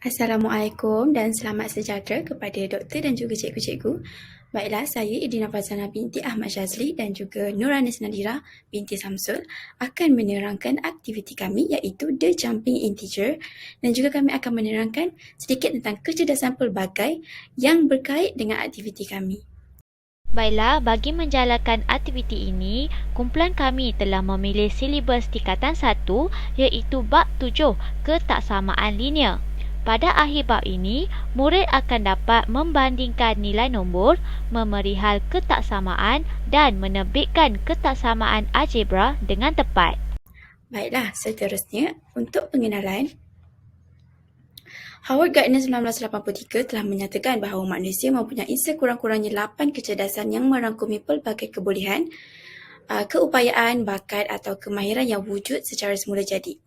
Assalamualaikum dan selamat sejahtera kepada doktor dan juga cikgu-cikgu. Baiklah, saya Idina Fazana binti Ahmad Syazli dan juga Nuranis Nadira binti Samsul akan menerangkan aktiviti kami iaitu The Jumping Integer, dan juga kami akan menerangkan sedikit tentang kecerdasan pelbagai yang berkait dengan aktiviti kami. Baiklah, bagi menjalankan aktiviti ini, kumpulan kami telah memilih silibus tingkatan 1 iaitu bab 7 ketaksamaan linear. Pada akhir bab ini, murid akan dapat membandingkan nilai nombor, memerihal ketaksamaan dan menerbitkan ketaksamaan algebra dengan tepat. Baiklah, seterusnya untuk pengenalan, Howard Gardner 1983 telah menyatakan bahawa manusia mempunyai sekurang-kurangnya 8 kecerdasan yang merangkumi pelbagai kebolehan, keupayaan, bakat atau kemahiran yang wujud secara semula jadi.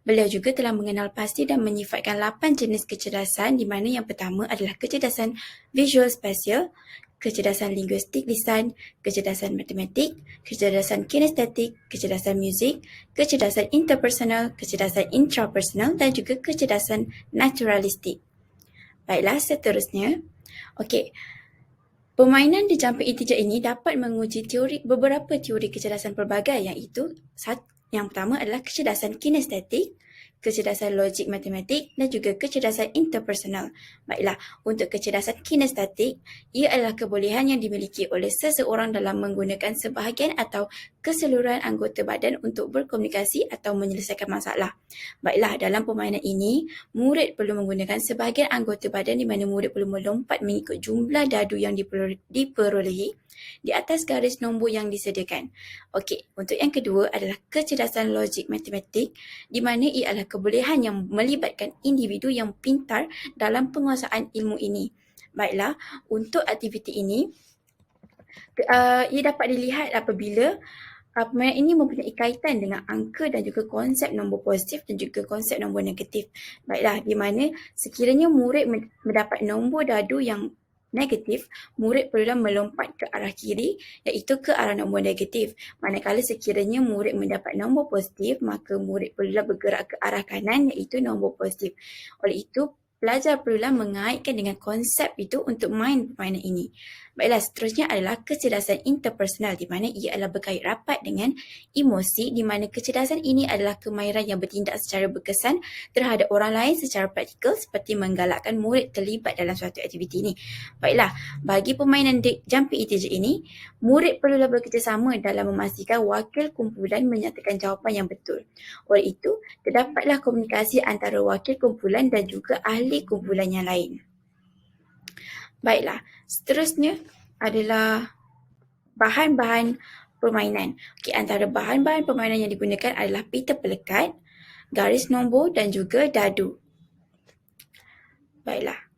Beliau juga telah mengenal pasti dan menyifatkan 8 jenis kecerdasan, di mana yang pertama adalah kecerdasan visual spasial, kecerdasan linguistik lisan, kecerdasan matematik, kecerdasan kinestetik, kecerdasan muzik, kecerdasan interpersonal, kecerdasan intrapersonal dan juga kecerdasan naturalistik. Baiklah, seterusnya. Okey. Permainan The Jumping Integer ini dapat menguji beberapa teori kecerdasan pelbagai, iaitu yang pertama adalah kecerdasan kinestetik, kecerdasan logik matematik dan juga kecerdasan interpersonal. Baiklah, untuk kecerdasan kinestetik, ia adalah kebolehan yang dimiliki oleh seseorang dalam menggunakan sebahagian atau keseluruhan anggota badan untuk berkomunikasi atau menyelesaikan masalah. Baiklah, dalam permainan ini, murid perlu menggunakan sebahagian anggota badan di mana murid perlu melompat mengikut jumlah dadu yang diperolehi di atas garis nombor yang disediakan. Okey, untuk yang kedua adalah kecerdasan logik matematik, di mana ia adalah kebolehan yang melibatkan individu yang pintar dalam penguasaan ilmu ini. Baiklah, untuk aktiviti ini, ia dapat dilihat apabila permainan ini mempunyai kaitan dengan angka dan juga konsep nombor positif dan juga konsep nombor negatif. Baiklah, di mana sekiranya murid mendapat nombor dadu yang negatif, murid perlulah melompat ke arah kiri iaitu ke arah nombor negatif. Manakala sekiranya murid mendapat nombor positif, maka murid perlulah bergerak ke arah kanan iaitu nombor positif. Oleh itu, pelajar perlulah mengaitkan dengan konsep itu untuk main permainan ini. Baiklah, seterusnya adalah kecerdasan interpersonal, di mana ia adalah berkait rapat dengan emosi, di mana kecerdasan ini adalah kemahiran yang bertindak secara berkesan terhadap orang lain secara praktikal, seperti menggalakkan murid terlibat dalam suatu aktiviti ini. Baiklah, bagi permainan The Jumping Integer ini, murid perlulah bekerjasama dalam memastikan wakil kumpulan menyatakan jawapan yang betul. Oleh itu, terdapatlah komunikasi antara wakil kumpulan dan juga ahli kumpulan yang lain. Baiklah, seterusnya adalah bahan-bahan permainan. Okey, antara bahan-bahan permainan yang digunakan adalah pita pelekat, garis nombor dan juga dadu. Baiklah.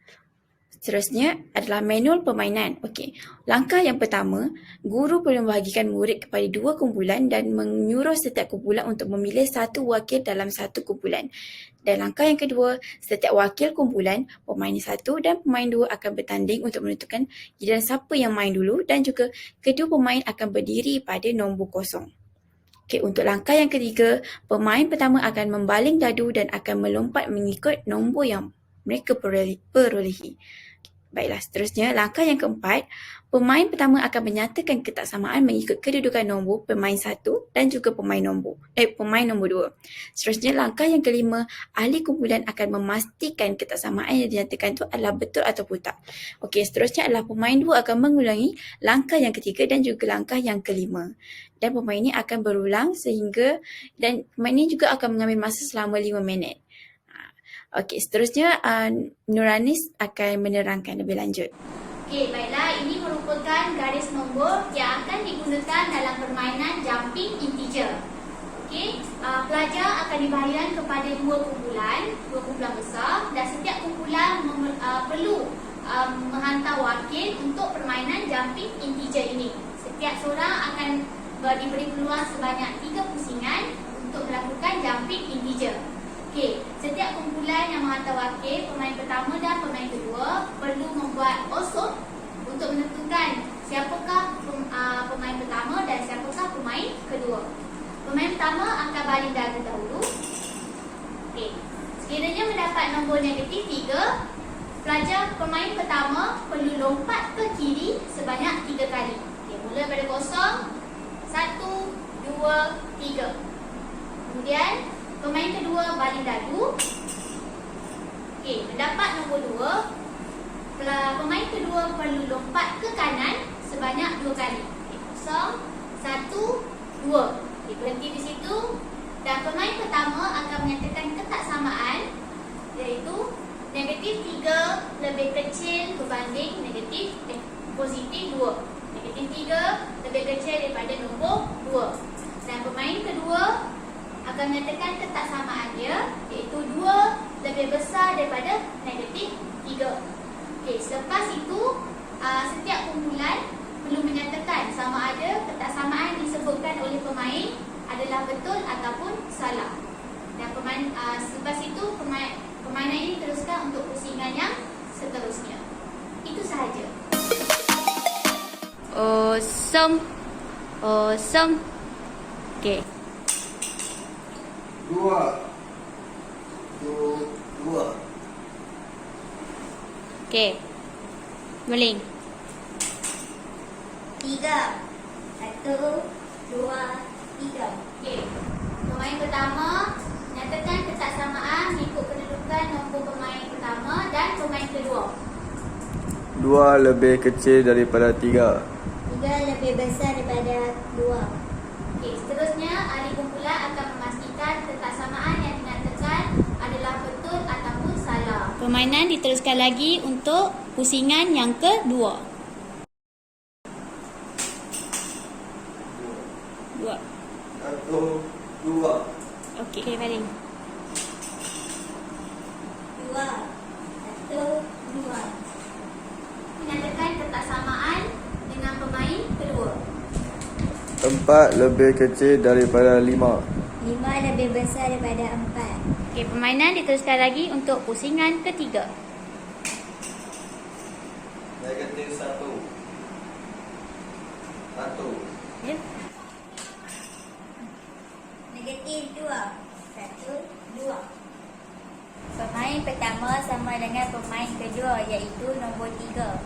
Seterusnya adalah manual permainan. Okey, langkah yang pertama, guru perlu membahagikan murid kepada 2 kumpulan dan menyuruh setiap kumpulan untuk memilih satu wakil dalam satu kumpulan. Dan langkah yang kedua, setiap wakil kumpulan, pemain 1 dan pemain 2 akan bertanding untuk menentukan giliran siapa yang main dulu, dan juga kedua pemain akan berdiri pada nombor kosong. Okey, untuk langkah yang ketiga, pemain pertama akan membaling dadu dan akan melompat mengikut nombor yang mereka perolehi. Baiklah, seterusnya langkah yang keempat, pemain pertama akan menyatakan ketaksamaan mengikut kedudukan nombor pemain 1 dan juga pemain nombor 2. Seterusnya langkah yang kelima, ahli kumpulan akan memastikan ketaksamaan yang dinyatakan itu adalah betul ataupun tak. Okey, seterusnya adalah pemain 2 akan mengulangi langkah yang ketiga dan juga langkah yang kelima. Dan pemain ini akan berulang dan pemain ini juga akan mengambil masa selama 5 minit. Okey, seterusnya Nuranis akan menerangkan lebih lanjut. Okey, baiklah, ini merupakan garis nombor yang akan digunakan dalam permainan Jumping Integer. Okey, pelajar akan dibahagikan kepada dua kumpulan besar, dan setiap kumpulan perlu menghantar wakil untuk permainan Jumping Integer ini. Setiap seorang akan diberi peluang sebanyak 3 pusingan untuk melakukan Jumping Integer. Okey, setiap kumpulan yang menghantar wakil, pemain pertama dan pemain kedua perlu membuat osop untuk menentukan siapakah pemain pertama dan siapakah pemain kedua. Pemain pertama akan baling dadu dahulu. Okey, sekiranya mendapat nombor negatif 3, pemain pertama perlu lompat ke kiri sebanyak 3 kali. Okey, mula pada kosong. 1, 2, 3. Kemudian pemain kedua baling dadu. Okey, mendapat nombor 2, pemain kedua perlu lompat ke kanan sebanyak 2 kali. Okey, kosong. 1, 2. Okey, berhenti di situ. Dan pemain pertama akan menyatakan ketaksamaan, iaitu negatif 3 lebih kecil berbanding positif 2. Negatif 3 lebih kecil daripada nombor 2. Dan pemain kedua akan menyatakan ketaksamaan dia, iaitu 2 lebih besar daripada negatif 3. Okey, selepas itu setiap kumpulan perlu menyatakan sama ada ketaksamaan disebutkan oleh pemain adalah betul ataupun salah. Dan selepas itu permainan ini teruskan untuk pusingan yang seterusnya. Itu sahaja. Awesome. Okey. 2. Okey. Muling. 3. 1, 2, 3. Okey. Pemain pertama nyatakan ketaksamaan mengikut kedudukan nombor pemain pertama dan pemain kedua. 2 lebih kecil daripada 3. 3 lebih besar daripada 2. Okey, seterusnya ahli kumpulan akan memastikan ketaksamaan yang dinyatakan adalah betul ataupun salah. Permainan diteruskan lagi untuk pusingan yang kedua. 2. 1, 2. Okey, baling. 2. 1, 2. Menyatakan ketaksamaan dengan pemain kedua. 4 lebih kecil daripada 5. 5 lebih besar daripada 4. Okey, permainan diteruskan lagi untuk pusingan ketiga. Negatif 1. 1. Ya. Negatif 2. 1, 2. Pemain pertama sama dengan pemain kedua, iaitu nombor 3.